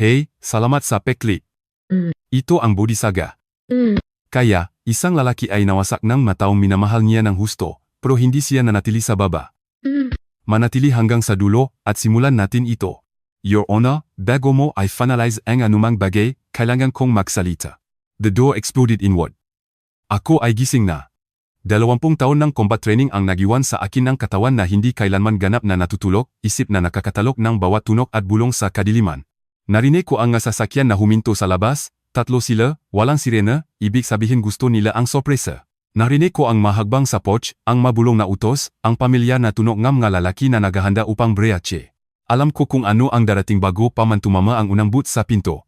Hey, salamat sa peklik. Ito ang Bodhisaga. Kaya, isang lalaki ay nawasak ng mataong minamahal niya ng husto, pero hindi siya nanatili sa baba. Manatili hanggang sa dulo, at simulan natin ito. Your Honor, bago mo ay finalize ang anumang bagay, kailangan kong magsalita. The door exploded inward. Ako ay gising na. 20 taon ng combat training ang nag-iwan sa akin ng katawan na hindi kailanman ganap na natutulog, isip na nagkakatalog ng bawat tunog at bulong sa kadiliman. Narinig ko ang sasakyan na huminto sa labas, tatlo sila, walang sirena, ibig sabihin gusto nila ang sorpresa. Narinig ko ang mahagbang sa porch, ang mabulong na utos, ang pamilyar na tunog ng mga lalaki na naghahanda upang breache. Alam ko kung ano ang darating bago pa man tumama ang unang boot sa pinto.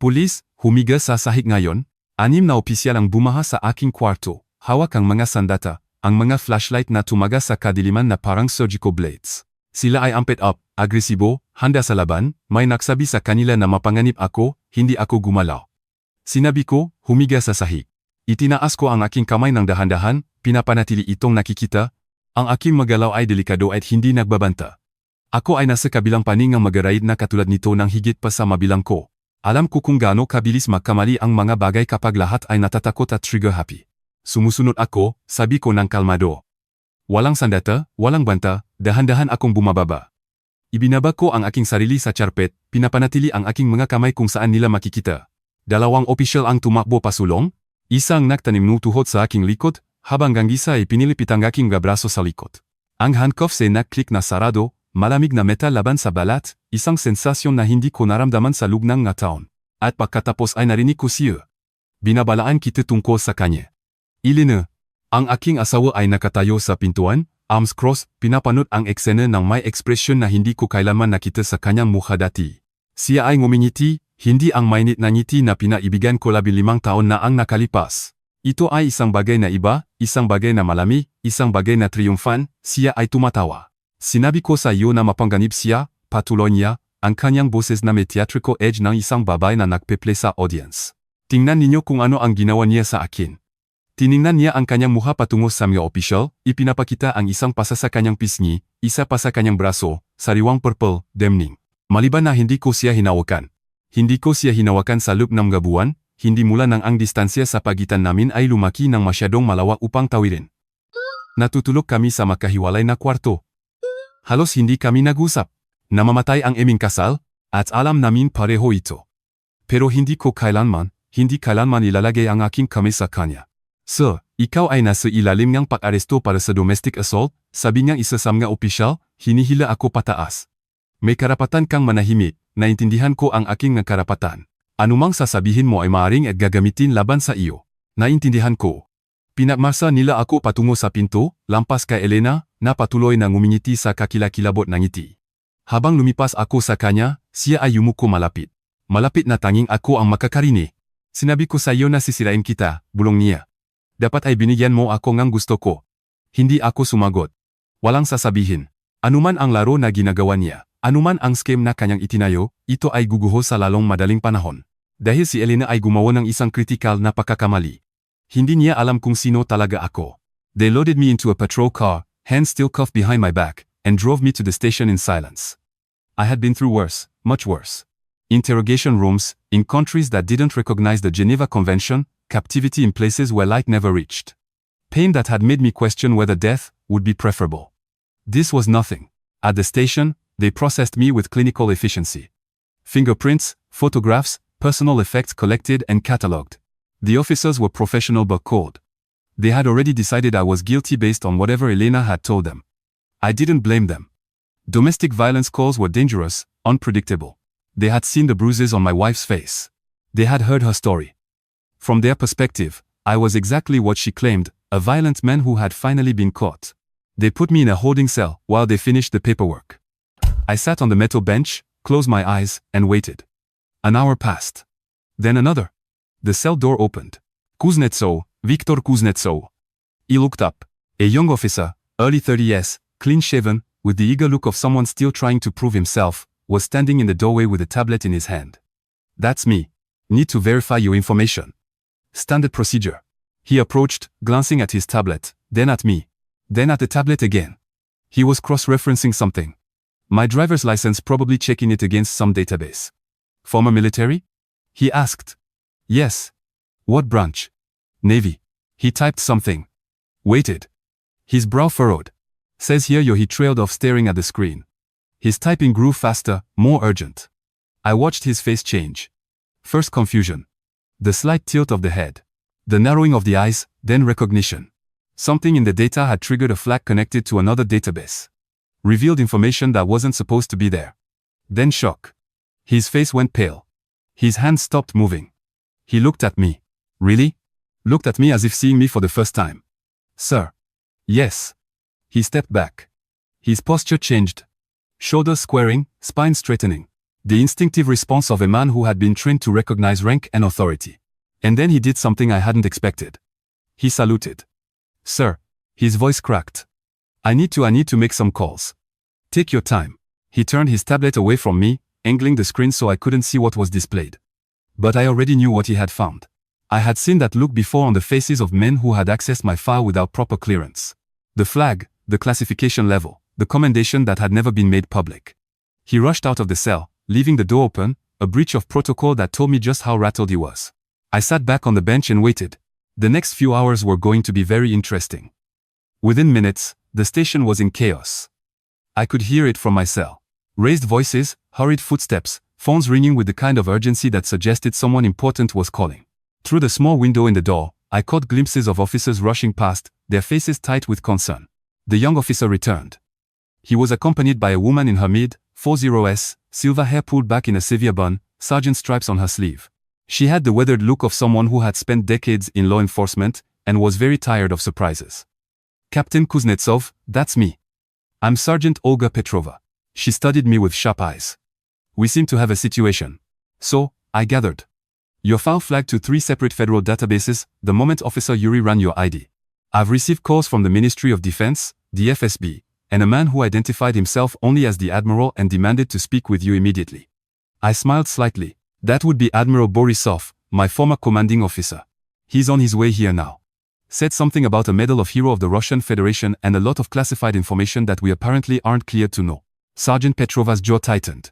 Pulis, humiga sa sahig ngayon, 6 na opisyal ang bumaha sa aking kwarto. Hawak ang mga sandata, ang mga flashlight na tumaga sa kadiliman na parang surgical blades. Sila ay amped up, agresibo, handa sa laban, may nagsabi sa kanila na mapanganib ako, hindi ako gumalaw. Sinabi ko, humiga sa sahig. Itinaas ko ang aking kamay ng dahan-dahan, pinapanatili itong nakikita. Ang aking magalaw ay delikado at hindi nagbabanta. Ako ay nasa kabilang paning ng magaraid na katulad nito ng higit pa sa mabilang ko. Alam ko kung gaano kabilis magkamali ang mga bagay kapag lahat ay natatakot at trigger happy. Sumusunod ako, sabi ko ng kalmado. Walang sandata, walang banta, dahan-dahan akong bumababa. Ibinaba ko ang aking sarili sa charpet, pinapanatili ang aking mga kamay kung saan nila makikita. 2 opisyal ang tumakbo pasulong, isang nagtanim ng tuhod sa aking likod, habang gangisa ay pinilipit ang aking braso sa likod. Ang handcuffs ay nag-click na sarado, malamig na metal laban sa balat, isang sensasyon na hindi ko naramdaman sa loob ng taon. At pagkatapos ay narinig ko siya. Binabalaan kita tungkol sa kanya. Ilina. Ang aking asawa ay nakatayo sa pintuan, arms crossed, pinapanood ang eksena ng may ekspresyon na hindi ko kailanman nakita sa kanyang mukha dati. Siya ay ngumingiti, hindi ang mainit na ngiti na pinaibigan ko 15 taon na ang nakalipas. Ito ay isang bagay na iba, isang bagay na malami, isang bagay na triumfan, siya ay tumatawa. Sinabi ko sa iyo na mapangganib siya, patuloy niya, ang kanyang boses na may theatrical edge ng isang babae na nagpeplay sa audience. Tingnan ninyo kung ano ang ginawa niya sa akin. Tiningnan niya ang kanyang mukha patungo sa mga opisyal, ipinapakita ang isang pasa sa kanyang pisngi, isa pa sa kanyang braso, sariwang purple, demning. Maliban na hindi ko siya hinawakan. Hindi ko siya hinawakan sa loob ng mga buwan, hindi mula nang ang distansya sa pagitan namin ay lumaki ng masyadong malawak upang tawirin. Natutulog kami sa makahiwalay na kwarto. Halos hindi kami nag-usap. Namamatay ang aming kasal, at alam namin pareho ito. Pero hindi kailanman ilalagay ang aking kamay sa kanya. Sir, ikaw ay nasa ilalim ng pag-aresto para sa domestic assault, sabi niyang isa sa mga opisyal, hinihila ako pataas. May karapatan kang manahimik, naintindihan ko ang aking karapatan. Anumang sasabihin mo ay maaaring at gagamitin laban sa iyo. Naintindihan ko. Pinagmarsa nila ako patungo sa pinto, lampas kay Elena, na patuloy na ngumingiti sa kakilakilabot ng ngiti. Habang lumipas ako sa kanya, siya ay yumuko malapit. Malapit na tanging ako ang makakarinig. Sinabi ko sa iyo na sisirain kita, bulong niya. Dapat ay binigyan mo ako ng gusto ko. Hindi ako sumagot. Walang sasabihin. Anuman ang laro na ginagawa niya, anuman ang scheme na kanyang itinayo, ito ay guguho sa lalong madaling panahon. Dahil si Elena ay gumawa ng isang kritikal na pagkakamali. Hindi niya alam kung sino talaga ako. They loaded me into a patrol car, hands still cuffed behind my back, and drove me to the station in silence. I had been through worse, much worse. Interrogation rooms, in countries that didn't recognize the Geneva Convention, captivity in places where light never reached. Pain that had made me question whether death would be preferable. This was nothing. At the station, they processed me with clinical efficiency. Fingerprints, photographs, personal effects collected and catalogued. The officers were professional but cold. They had already decided I was guilty based on whatever Elena had told them. I didn't blame them. Domestic violence calls were dangerous, unpredictable. They had seen the bruises on my wife's face. They had heard her story. From their perspective, I was exactly what she claimed, a violent man who had finally been caught. They put me in a holding cell while they finished the paperwork. I sat on the metal bench, closed my eyes, and waited. An hour passed. Then another. The cell door opened. Kuznetsov, Viktor Kuznetsov. He looked up. A young officer, early 30s, clean-shaven, with the eager look of someone still trying to prove himself, was standing in the doorway with a tablet in his hand. That's me. Need to verify your information. Standard procedure. He approached, glancing at his tablet, then at me, then at the tablet again. He was cross-referencing something. My driver's license, probably checking it against some database. Former military? He asked. Yes. What branch? Navy. He typed something. Waited. His brow furrowed. Says here he trailed off staring at the screen. His typing grew faster, more urgent. I watched his face change. First confusion. The slight tilt of the head. The narrowing of the eyes, then recognition. Something in the data had triggered a flag connected to another database. Revealed information that wasn't supposed to be there. Then shock. His face went pale. His hands stopped moving. He looked at me. Really? Looked at me as if seeing me for the first time. Sir. Yes. He stepped back. His posture changed. Shoulders squaring, spine straightening. The instinctive response of a man who had been trained to recognize rank and authority. And then he did something I hadn't expected. He saluted. Sir. His voice cracked. I need to make some calls. Take your time. He turned his tablet away from me, angling the screen so I couldn't see what was displayed. But I already knew what he had found. I had seen that look before on the faces of men who had accessed my file without proper clearance. The flag, the classification level, the commendation that had never been made public. He rushed out of the cell, leaving the door open, a breach of protocol that told me just how rattled he was. I sat back on the bench and waited. The next few hours were going to be very interesting. Within minutes, the station was in chaos. I could hear it from my cell. Raised voices, hurried footsteps, phones ringing with the kind of urgency that suggested someone important was calling. Through the small window in the door, I caught glimpses of officers rushing past, their faces tight with concern. The young officer returned. He was accompanied by a woman in her mid-40s, silver hair pulled back in a severe bun, sergeant stripes on her sleeve. She had the weathered look of someone who had spent decades in law enforcement and was very tired of surprises. Captain Kuznetsov, that's me. I'm Sergeant Olga Petrova. She studied me with sharp eyes. We seem to have a situation. So, I gathered. Your file flagged to 3 separate federal databases the moment Officer Yuri ran your ID. I've received calls from the Ministry of Defense, the FSB, and a man who identified himself only as the Admiral and demanded to speak with you immediately. I smiled slightly. That would be Admiral Borisov, my former commanding officer. He's on his way here now. Said something about a medal of hero of the Russian Federation and a lot of classified information that we apparently aren't cleared to know. Sergeant Petrova's jaw tightened.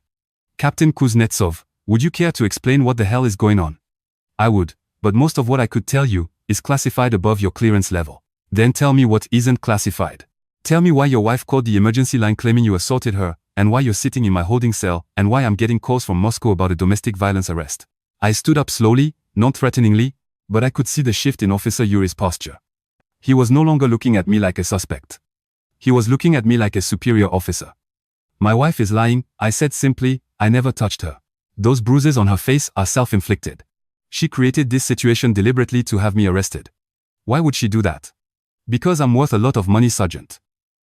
Captain Kuznetsov, would you care to explain what the hell is going on? I would, but most of what I could tell you is classified above your clearance level. Then tell me what isn't classified. Tell me why your wife called the emergency line claiming you assaulted her, and why you're sitting in my holding cell, and why I'm getting calls from Moscow about a domestic violence arrest. I stood up slowly, non-threateningly, but I could see the shift in Officer Yuri's posture. He was no longer looking at me like a suspect. He was looking at me like a superior officer. My wife is lying, I said simply. I never touched her. Those bruises on her face are self-inflicted. She created this situation deliberately to have me arrested. Why would she do that? Because I'm worth a lot of money, Sergeant.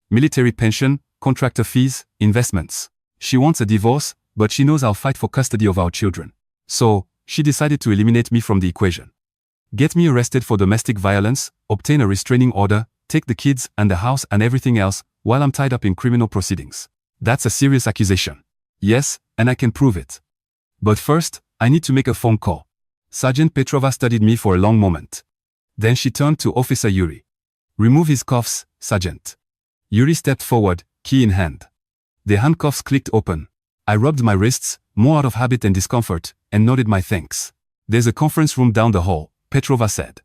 Military pension, contractor fees, investments. She wants a divorce, but she knows I'll fight for custody of our children. So, she decided to eliminate me from the equation. Get me arrested for domestic violence, obtain a restraining order, take the kids and the house and everything else, while I'm tied up in criminal proceedings. That's a serious accusation. Yes, and I can prove it. But first, I need to make a phone call. Sergeant Petrova studied me for a long moment. Then she turned to Officer Yuri. Remove his cuffs, Sergeant. Yuri stepped forward, key in hand. The handcuffs clicked open. I rubbed my wrists, more out of habit and discomfort, and nodded my thanks. There's a conference room down the hall, Petrova said.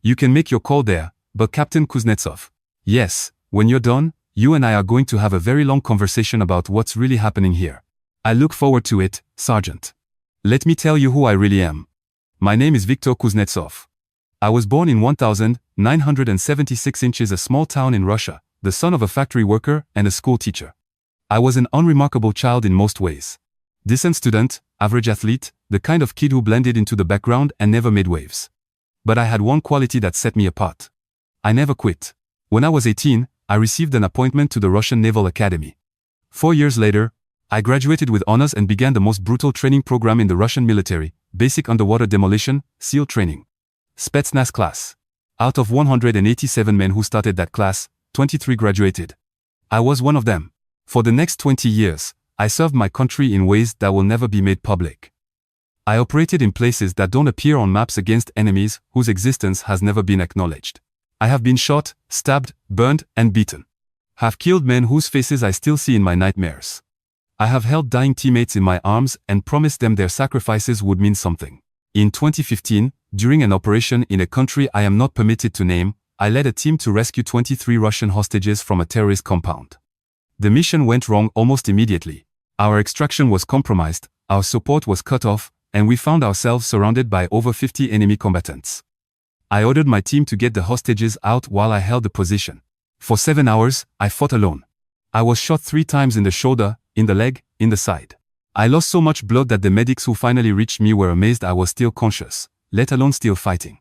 You can make your call there, but Captain Kuznetsov. Yes, when you're done, you and I are going to have a very long conversation about what's really happening here. I look forward to it, Sergeant. Let me tell you who I really am. My name is Viktor Kuznetsov. I was born in 1976 inches, a small town in Russia, the son of a factory worker and a school teacher. I was an unremarkable child in most ways. Decent student, average athlete, the kind of kid who blended into the background and never made waves. But I had one quality that set me apart. I never quit. When I was 18, I received an appointment to the Russian Naval Academy. 4 years later, I graduated with honors and began the most brutal training program in the Russian military, basic underwater demolition, SEAL training. Spetsnaz class. Out of 187 men who started that class, 23 graduated. I was one of them. For the next 20 years, I served my country in ways that will never be made public. I operated in places that don't appear on maps against enemies whose existence has never been acknowledged. I have been shot, stabbed, burned, and beaten. Have killed men whose faces I still see in my nightmares. I have held dying teammates in my arms and promised them their sacrifices would mean something. In 2015, during an operation in a country I am not permitted to name, I led a team to rescue 23 Russian hostages from a terrorist compound. The mission went wrong almost immediately. Our extraction was compromised, our support was cut off, and we found ourselves surrounded by over 50 enemy combatants. I ordered my team to get the hostages out while I held the position. For 7 hours, I fought alone. I was shot 3 times in the shoulder, in the leg, in the side. I lost so much blood that the medics who finally reached me were amazed I was still conscious, let alone still fighting.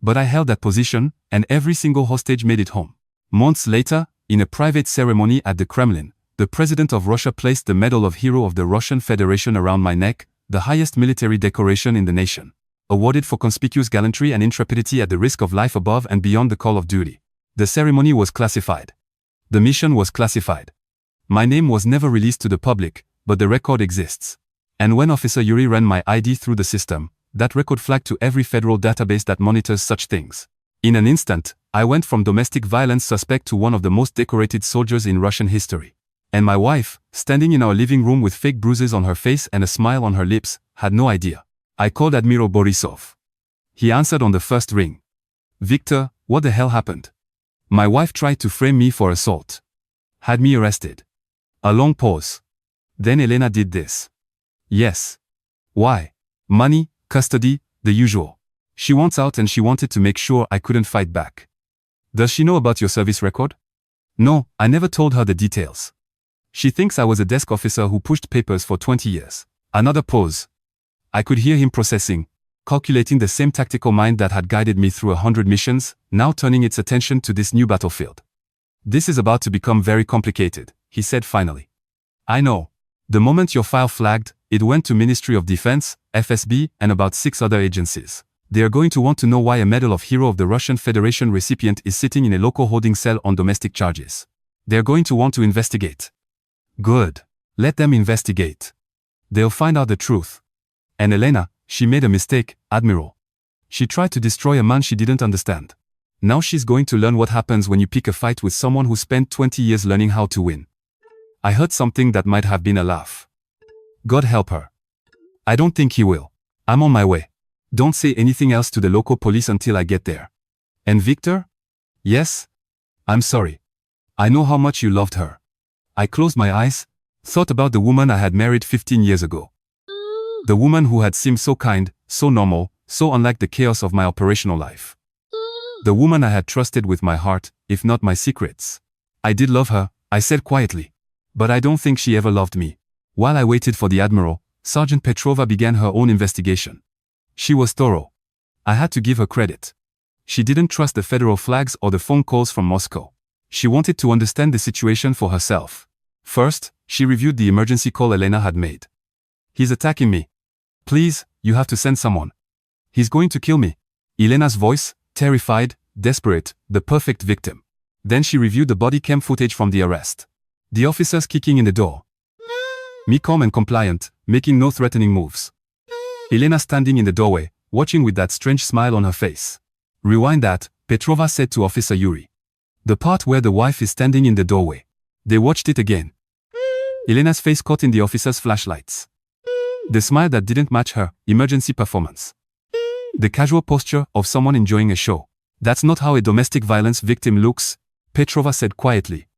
But I held that position, and every single hostage made it home. Months later, in a private ceremony at the Kremlin, the President of Russia placed the Medal of Hero of the Russian Federation around my neck, the highest military decoration in the nation, awarded for conspicuous gallantry and intrepidity at the risk of life above and beyond the call of duty. The ceremony was classified. The mission was classified. My name was never released to the public, but the record exists. And when Officer Yuri ran my ID through the system, that record flagged to every federal database that monitors such things. In an instant, I went from domestic violence suspect to one of the most decorated soldiers in Russian history. And my wife, standing in our living room with fake bruises on her face and a smile on her lips, had no idea. I called Admiral Borisov. He answered on the first ring. "Victor, what the hell happened?" My wife tried to frame me for assault. Had me arrested. A long pause. Then Elena did this. "Yes." "Why?" "Money, custody, the usual. She wants out and she wanted to make sure I couldn't fight back." "Does she know about your service record?" "No, I never told her the details. She thinks I was a desk officer who pushed papers for 20 years. Another pause. I could hear him processing, calculating the same tactical mind that had guided me through 100 missions, now turning its attention to this new battlefield. "This is about to become very complicated," he said finally. "I know. The moment your file flagged, it went to Ministry of Defense, FSB, and about 6 other agencies. They are going to want to know why a Medal of Hero of the Russian Federation recipient is sitting in a local holding cell on domestic charges. They are going to want to investigate." "Good. Let them investigate. They'll find out the truth." And Elena, she made a mistake, Admiral. She tried to destroy a man she didn't understand. Now she's going to learn what happens when you pick a fight with someone who spent 20 years learning how to win. I heard something that might have been a laugh. God help her. I don't think he will. I'm on my way. Don't say anything else to the local police until I get there. And Victor? Yes? I'm sorry. I know how much you loved her. I closed my eyes, thought about the woman I had married 15 years ago. The woman who had seemed so kind, so normal, so unlike the chaos of my operational life. The woman I had trusted with my heart, if not my secrets. I did love her, I said quietly. But I don't think she ever loved me. While I waited for the Admiral, Sergeant Petrova began her own investigation. She was thorough. I had to give her credit. She didn't trust the federal flags or the phone calls from Moscow. She wanted to understand the situation for herself. First, she reviewed the emergency call Elena had made. "He's attacking me. Please, you have to send someone. He's going to kill me." Elena's voice, terrified, desperate, the perfect victim. Then she reviewed the body cam footage from the arrest. The officers kicking in the door. Me calm and compliant, making no threatening moves. Elena standing in the doorway, watching with that strange smile on her face. "Rewind that," Petrova said to Officer Yuri. "The part where the wife is standing in the doorway." They watched it again. Elena's face caught in the officer's flashlights. The smile that didn't match her emergency performance. The casual posture of someone enjoying a show. "That's not how a domestic violence victim looks," Petrova said quietly.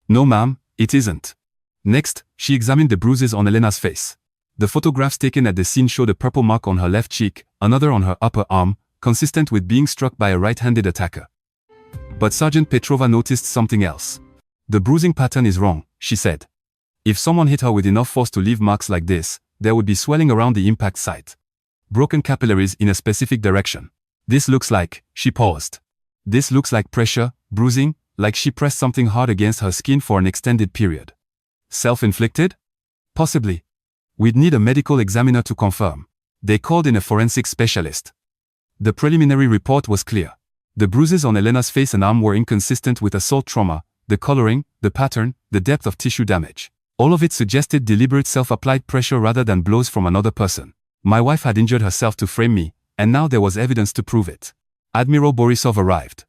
"No ma'am, it isn't." Next, she examined the bruises on Elena's face. The photographs taken at the scene showed a purple mark on her left cheek, another on her upper arm, consistent with being struck by a right-handed attacker. But Sergeant Petrova noticed something else. "The bruising pattern is wrong," she said. "If someone hit her with enough force to leave marks like this, there would be swelling around the impact site. Broken capillaries in a specific direction. This looks like," she paused. "This looks like pressure, bruising, like she pressed something hard against her skin for an extended period." "Self-inflicted? Possibly. We'd need a medical examiner to confirm." They called in a forensic specialist. The preliminary report was clear. The bruises on Elena's face and arm were inconsistent with assault trauma, the coloring, the pattern, the depth of tissue damage. All of it suggested deliberate self-applied pressure rather than blows from another person. My wife had injured herself to frame me, and now there was evidence to prove it. Admiral Borisov arrived.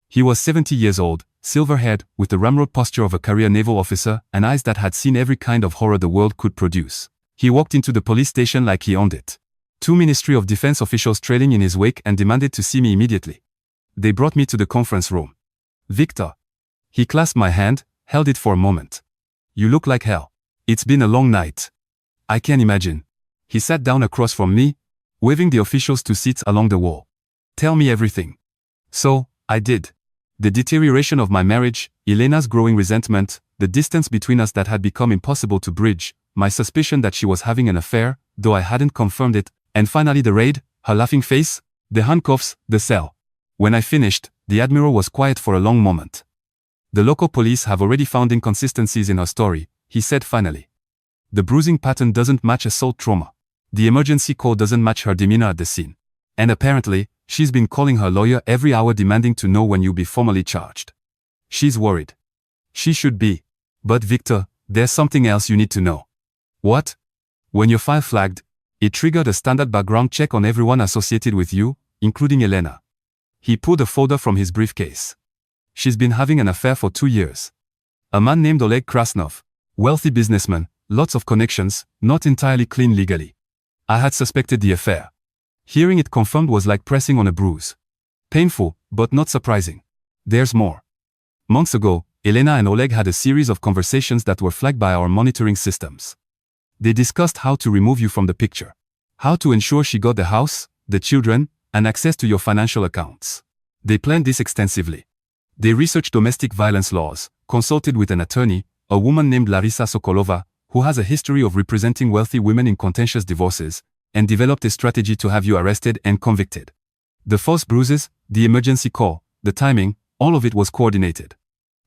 He was 70 years old, silver-haired, with the ramrod posture of a career naval officer and eyes that had seen every kind of horror the world could produce. He walked into the police station like he owned it. 2 Ministry of Defense officials trailing in his wake and demanded to see me immediately. They brought me to the conference room. Victor. He clasped my hand, held it for a moment. You look like hell. It's been a long night. I can imagine. He sat down across from me, waving the officials to seats along the wall. Tell me everything. So, I did. The deterioration of my marriage, Elena's growing resentment, the distance between us that had become impossible to bridge, my suspicion that she was having an affair, though I hadn't confirmed it, and finally the raid, her laughing face, the handcuffs, the cell. When I finished, the Admiral was quiet for a long moment. The local police have already found inconsistencies in her story, he said finally. The bruising pattern doesn't match assault trauma. The emergency call doesn't match her demeanor at the scene. And apparently, she's been calling her lawyer every hour demanding to know when you'll be formally charged. She's worried. She should be. But Victor, there's something else you need to know. What? When your file flagged, it triggered a standard background check on everyone associated with you, including Elena. He pulled a folder from his briefcase. She's been having an affair for 2 years. A man named Oleg Krasnov, wealthy businessman, lots of connections, not entirely clean legally. I had suspected the affair. Hearing it confirmed was like pressing on a bruise. Painful, but not surprising. There's more. Months ago, Elena and Oleg had a series of conversations that were flagged by our monitoring systems. They discussed how to remove you from the picture. How to ensure she got the house, the children, and access to your financial accounts. They planned this extensively. They researched domestic violence laws, consulted with an attorney, a woman named Larissa Sokolova, who has a history of representing wealthy women in contentious divorces, and developed a strategy to have you arrested and convicted. The false bruises, the emergency call, the timing, all of it was coordinated.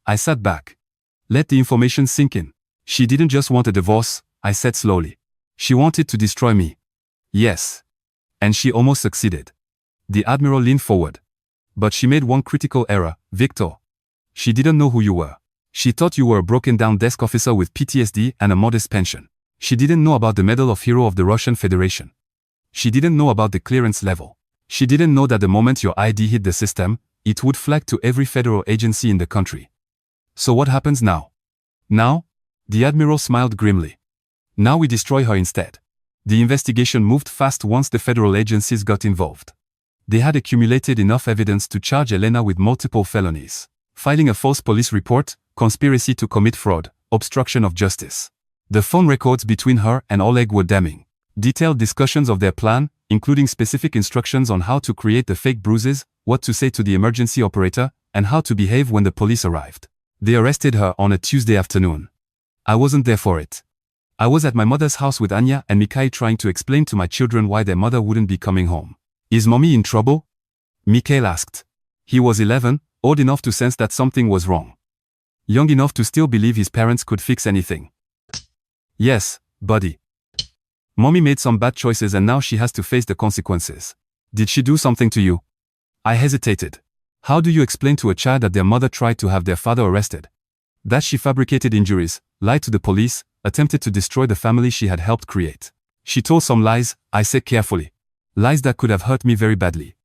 I sat back. Let the information sink in. She didn't just want a divorce, I said slowly. She wanted to destroy me. Yes. And she almost succeeded. The Admiral leaned forward. But she made one critical error, Victor. She didn't know who you were. She thought you were a broken-down desk officer with PTSD and a modest pension. She didn't know about the Medal of Hero of the Russian Federation. She didn't know about the clearance level. She didn't know that the moment your ID hit the system, it would flag to every federal agency in the country. So what happens now? Now? The Admiral smiled grimly. Now we destroy her instead. The investigation moved fast once the federal agencies got involved. They had accumulated enough evidence to charge Elena with multiple felonies. Filing a false police report, conspiracy to commit fraud, obstruction of justice. The phone records between her and Oleg were damning. Detailed discussions of their plan, including specific instructions on how to create the fake bruises, what to say to the emergency operator, and how to behave when the police arrived. They arrested her on a Tuesday afternoon. I wasn't there for it. I was at my mother's house with Anya and Mikhail trying to explain to my children why their mother wouldn't be coming home. Is mommy in trouble? Mikhail asked. He was 11, old enough to sense that something was wrong. Young enough to still believe his parents could fix anything. Yes, buddy. Mommy made some bad choices and now she has to face the consequences. Did she do something to you? I hesitated. How do you explain to a child that their mother tried to have their father arrested? That she fabricated injuries, lied to the police, attempted to destroy the family she had helped create. She told some lies, I said carefully. Lies that could have hurt me very badly.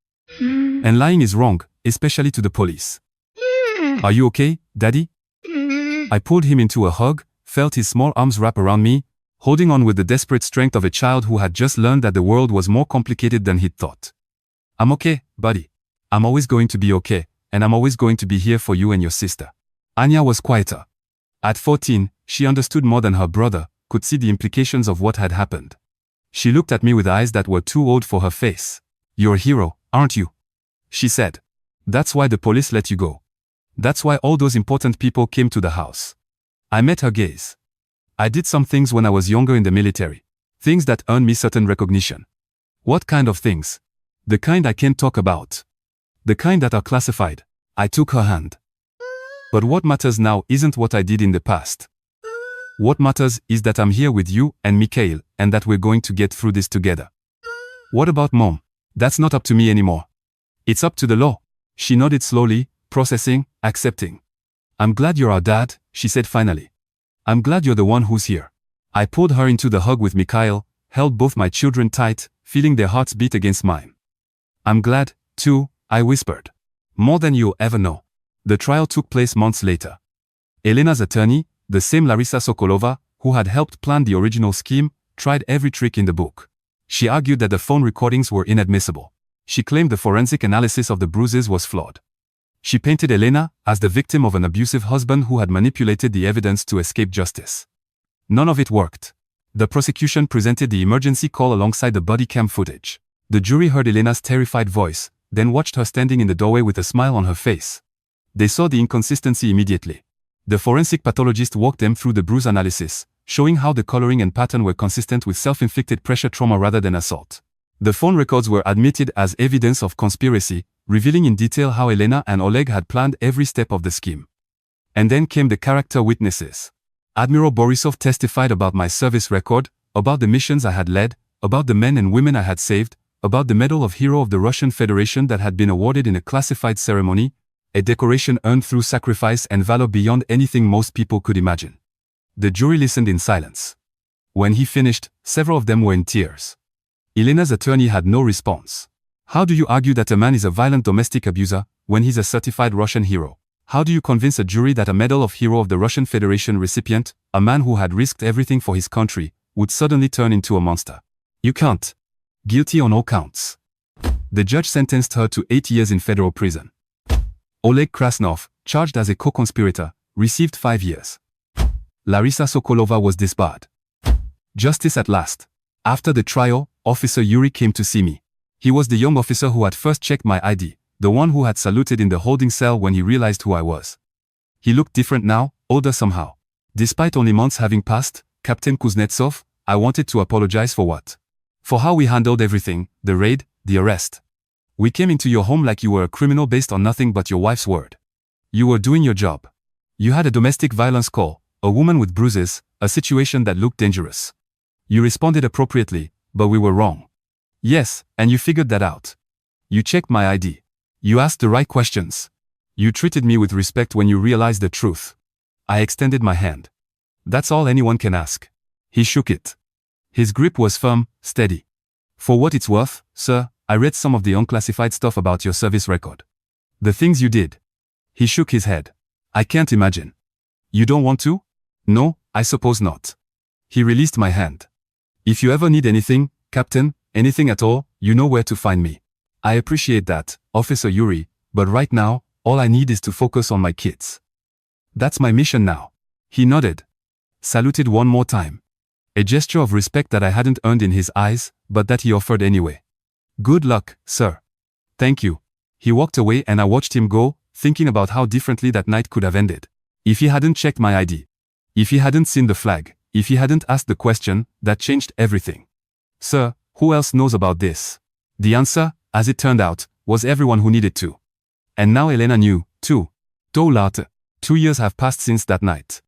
And lying is wrong, especially to the police. Are you okay, Daddy? I pulled him into a hug, felt his small arms wrap around me, holding on with the desperate strength of a child who had just learned that the world was more complicated than he'd thought. I'm okay, buddy. I'm always going to be okay, and I'm always going to be here for you and your sister. Anya was quieter. At 14, she understood more than her brother, could see the implications of what had happened. She looked at me with eyes that were too old for her face. You're a hero, aren't you? She said. That's why the police let you go. That's why all those important people came to the house. I met her gaze. I did some things when I was younger in the military. Things that earned me certain recognition. What kind of things? The kind I can't talk about. The kind that are classified. I took her hand. But what matters now isn't what I did in the past. What matters is that I'm here with you and Mikhail, and that we're going to get through this together. What about Mom? That's not up to me anymore. It's up to the law. She nodded slowly, processing, accepting. I'm glad you're our dad, she said finally. I'm glad you're the one who's here. I pulled her into the hug with Mikhail, held both my children tight, feeling their hearts beat against mine. I'm glad, too, I whispered. More than you'll ever know. The trial took place months later. Elena's attorney, the same Larissa Sokolova, who had helped plan the original scheme, tried every trick in the book. She argued that the phone recordings were inadmissible. She claimed the forensic analysis of the bruises was flawed. She painted Elena as the victim of an abusive husband who had manipulated the evidence to escape justice. None of it worked. The prosecution presented the emergency call alongside the body cam footage. The jury heard Elena's terrified voice, then watched her standing in the doorway with a smile on her face. They saw the inconsistency immediately. The forensic pathologist walked them through the bruise analysis, showing how the coloring and pattern were consistent with self-inflicted pressure trauma rather than assault. The phone records were admitted as evidence of conspiracy, revealing in detail how Elena and Oleg had planned every step of the scheme. And then came the character witnesses. Admiral Borisov testified about my service record, about the missions I had led, about the men and women I had saved, about the Medal of Hero of the Russian Federation that had been awarded in a classified ceremony, a decoration earned through sacrifice and valor beyond anything most people could imagine. The jury listened in silence. When he finished, several of them were in tears. Elena's attorney had no response. How do you argue that a man is a violent domestic abuser when he's a certified Russian hero? How do you convince a jury that a Medal of Hero of the Russian Federation recipient, a man who had risked everything for his country, would suddenly turn into a monster? You can't. Guilty on all counts. The judge sentenced her to 8 years in federal prison. Oleg Krasnov, charged as a co-conspirator, received 5 years. Larissa Sokolova was disbarred. Justice at last. After the trial, Officer Yuri came to see me. He was the young officer who had first checked my ID, the one who had saluted in the holding cell when he realized who I was. He looked different now, older somehow. Despite only months having passed, Captain Kuznetsov, I wanted to apologize for what? For how we handled everything, the raid, the arrest. We came into your home like you were a criminal based on nothing but your wife's word. You were doing your job. You had a domestic violence call, a woman with bruises, a situation that looked dangerous. You responded appropriately, but we were wrong. Yes, and you figured that out. You checked my ID. You asked the right questions. You treated me with respect when you realized the truth. I extended my hand. That's all anyone can ask. He shook it. His grip was firm, steady. For what it's worth, sir, I read some of the unclassified stuff about your service record. The things you did. He shook his head. I can't imagine. You don't want to? No, I suppose not. He released my hand. If you ever need anything, Captain, anything at all, you know where to find me. I appreciate that, Officer Yuri, but right now, all I need is to focus on my kids. That's my mission now. He nodded. Saluted one more time. A gesture of respect that I hadn't earned in his eyes, but that he offered anyway. Good luck, sir. Thank you. He walked away and I watched him go, thinking about how differently that night could have ended. If he hadn't checked my ID. If he hadn't seen the flag. If he hadn't asked the question, that changed everything. Sir, who else knows about this? The answer, as it turned out, was everyone who needed to. And now Elena knew, too. Though later, 2 years have passed since that night.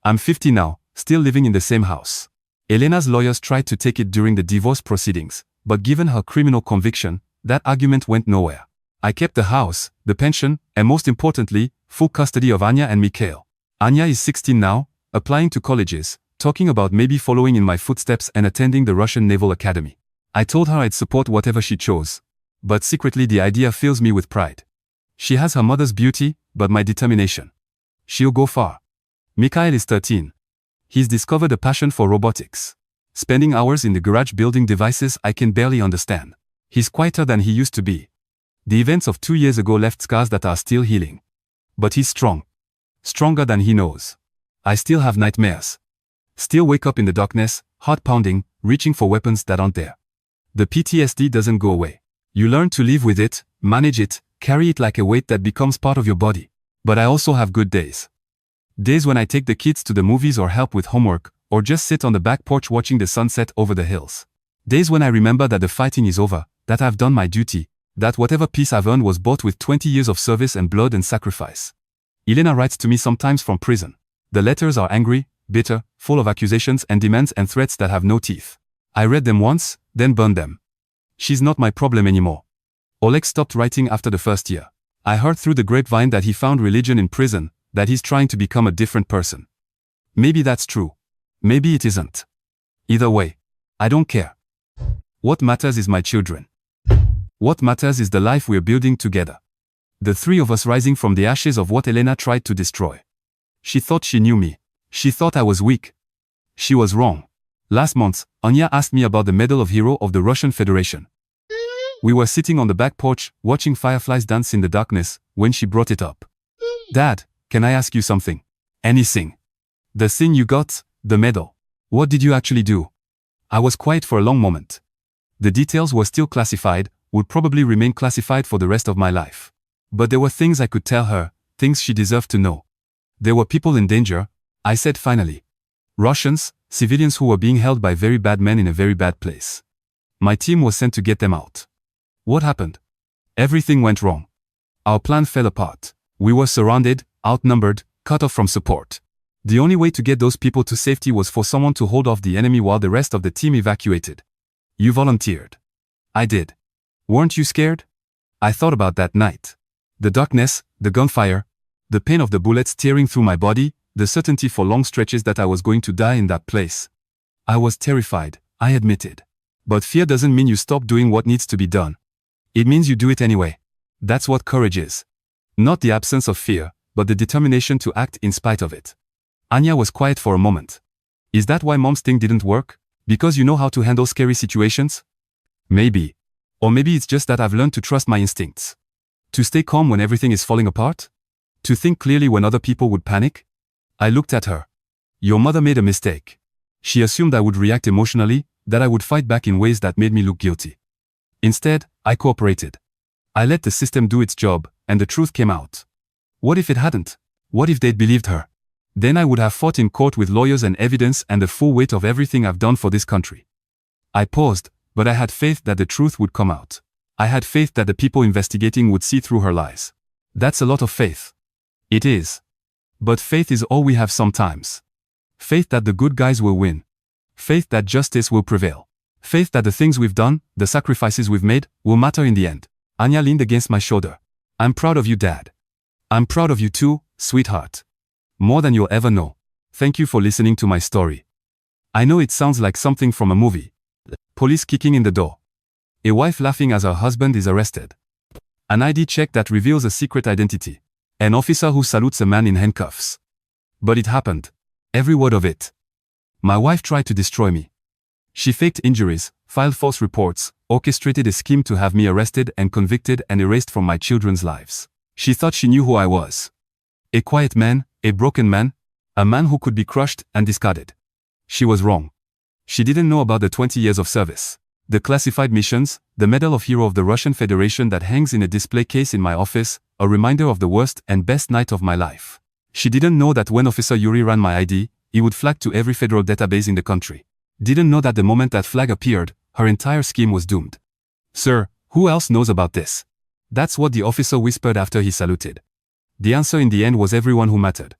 I'm 50 now, still living in the same house. Elena's lawyers tried to take it during the divorce proceedings, but given her criminal conviction, that argument went nowhere. I kept the house, the pension, and most importantly, full custody of Anya and Mikhail. Anya is 16 now, applying to colleges, talking about maybe following in my footsteps and attending the Russian Naval Academy. I told her I'd support whatever she chose. But secretly the idea fills me with pride. She has her mother's beauty, but my determination. She'll go far. Mikhail is 13. He's discovered a passion for robotics. Spending hours in the garage building devices I can barely understand. He's quieter than he used to be. The events of 2 years ago left scars that are still healing. But he's strong. Stronger than he knows. I still have nightmares. Still wake up in the darkness, heart pounding, reaching for weapons that aren't there. The PTSD doesn't go away. You learn to live with it, manage it, carry it like a weight that becomes part of your body. But I also have good days. Days when I take the kids to the movies or help with homework, or just sit on the back porch watching the sunset over the hills. Days when I remember that the fighting is over, that I've done my duty, that whatever peace I've earned was bought with 20 years of service and blood and sacrifice. Elena writes to me sometimes from prison. The letters are angry, bitter, full of accusations and demands and threats that have no teeth. I read them once, then burned them. She's not my problem anymore. Oleg stopped writing after the first year. I heard through the grapevine that he found religion in prison, that he's trying to become a different person. Maybe that's true. Maybe it isn't. Either way, I don't care. What matters is my children. What matters is the life we're building together. The three of us rising from the ashes of what Elena tried to destroy. She thought she knew me. She thought I was weak. She was wrong. Last month, Anya asked me about the Medal of Hero of the Russian Federation. We were sitting on the back porch, watching fireflies dance in the darkness, when she brought it up. Dad, can I ask you something? Anything. The thing you got, the medal. What did you actually do? I was quiet for a long moment. The details were still classified, would probably remain classified for the rest of my life. But there were things I could tell her, things she deserved to know. There were people in danger, I said finally. Russians, civilians who were being held by very bad men in a very bad place. My team was sent to get them out. What happened? Everything went wrong. Our plan fell apart. We were surrounded, outnumbered, cut off from support. The only way to get those people to safety was for someone to hold off the enemy while the rest of the team evacuated. You volunteered. I did. Weren't you scared? I thought about that night. The darkness, the gunfire, the pain of the bullets tearing through my body, the certainty for long stretches that I was going to die in that place. I was terrified, I admitted. But fear doesn't mean you stop doing what needs to be done. It means you do it anyway. That's what courage is. Not the absence of fear, but the determination to act in spite of it. Anya was quiet for a moment. Is that why Mom's thing didn't work? Because you know how to handle scary situations? Maybe. Or maybe it's just that I've learned to trust my instincts. To stay calm when everything is falling apart? To think clearly when other people would panic? I looked at her. Your mother made a mistake. She assumed I would react emotionally, that I would fight back in ways that made me look guilty. Instead, I cooperated. I let the system do its job, and the truth came out. What if it hadn't? What if they'd believed her? Then I would have fought in court with lawyers and evidence and the full weight of everything I've done for this country. I paused, but I had faith that the truth would come out. I had faith that the people investigating would see through her lies. That's a lot of faith. It is. But faith is all we have sometimes. Faith that the good guys will win. Faith that justice will prevail. Faith that the things we've done, the sacrifices we've made, will matter in the end. Anya leaned against my shoulder. I'm proud of you, Dad. I'm proud of you too, sweetheart. More than you'll ever know. Thank you for listening to my story. I know it sounds like something from a movie. Police kicking in the door. A wife laughing as her husband is arrested. An ID check that reveals a secret identity. An officer who salutes a man in handcuffs. But it happened. Every word of it. My wife tried to destroy me. She faked injuries, filed false reports, orchestrated a scheme to have me arrested and convicted and erased from my children's lives. She thought she knew who I was. A quiet man, a broken man, a man who could be crushed and discarded. She was wrong. She didn't know about the 20 years of service, the classified missions, the Medal of Hero of the Russian Federation that hangs in a display case in my office, a reminder of the worst and best night of my life. She didn't know that when Officer Yuri ran my ID, he would flag to every federal database in the country. Didn't know that the moment that flag appeared, her entire scheme was doomed. Sir, who else knows about this? That's what the officer whispered after he saluted. The answer in the end was everyone who mattered.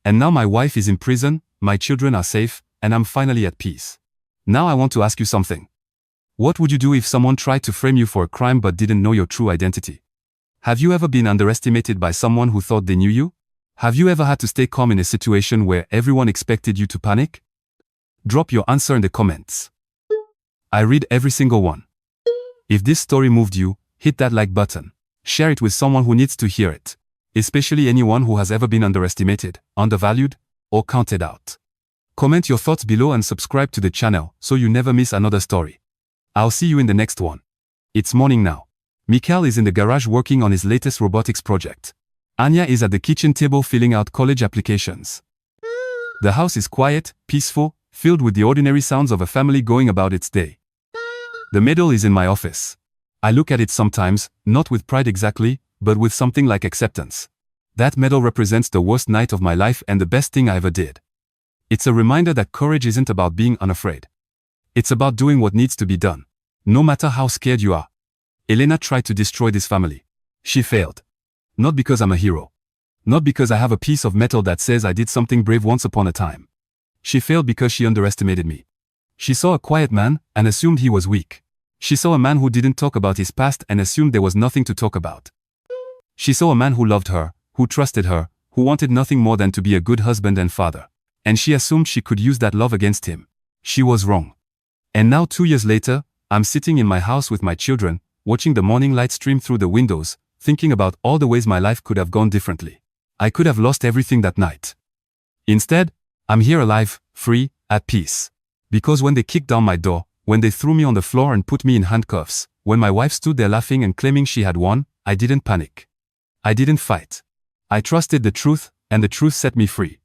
And now my wife is in prison, my children are safe, and I'm finally at peace. Now I want to ask you something. What would you do if someone tried to frame you for a crime but didn't know your true identity? Have you ever been underestimated by someone who thought they knew you? Have you ever had to stay calm in a situation where everyone expected you to panic? Drop your answer in the comments. I read every single one. If this story moved you, hit that like button. Share it with someone who needs to hear it. Especially anyone who has ever been underestimated, undervalued, or counted out. Comment your thoughts below and subscribe to the channel so you never miss another story. I'll see you in the next one. It's morning now. Mikhail is in the garage working on his latest robotics project. Anya is at the kitchen table filling out college applications. The house is quiet, peaceful, filled with the ordinary sounds of a family going about its day. The medal is in my office. I look at it sometimes, not with pride exactly, but with something like acceptance. That medal represents the worst night of my life and the best thing I ever did. It's a reminder that courage isn't about being unafraid. It's about doing what needs to be done, no matter how scared you are. Elena tried to destroy this family. She failed. Not because I'm a hero. Not because I have a piece of metal that says I did something brave once upon a time. She failed because she underestimated me. She saw a quiet man and assumed he was weak. She saw a man who didn't talk about his past and assumed there was nothing to talk about. She saw a man who loved her, who trusted her, who wanted nothing more than to be a good husband and father. And she assumed she could use that love against him. She was wrong. And now 2 years later, I'm sitting in my house with my children, watching the morning light stream through the windows, thinking about all the ways my life could have gone differently. I could have lost everything that night. Instead, I'm here alive, free, at peace. Because when they kicked down my door, when they threw me on the floor and put me in handcuffs, when my wife stood there laughing and claiming she had won, I didn't panic. I didn't fight. I trusted the truth, and the truth set me free.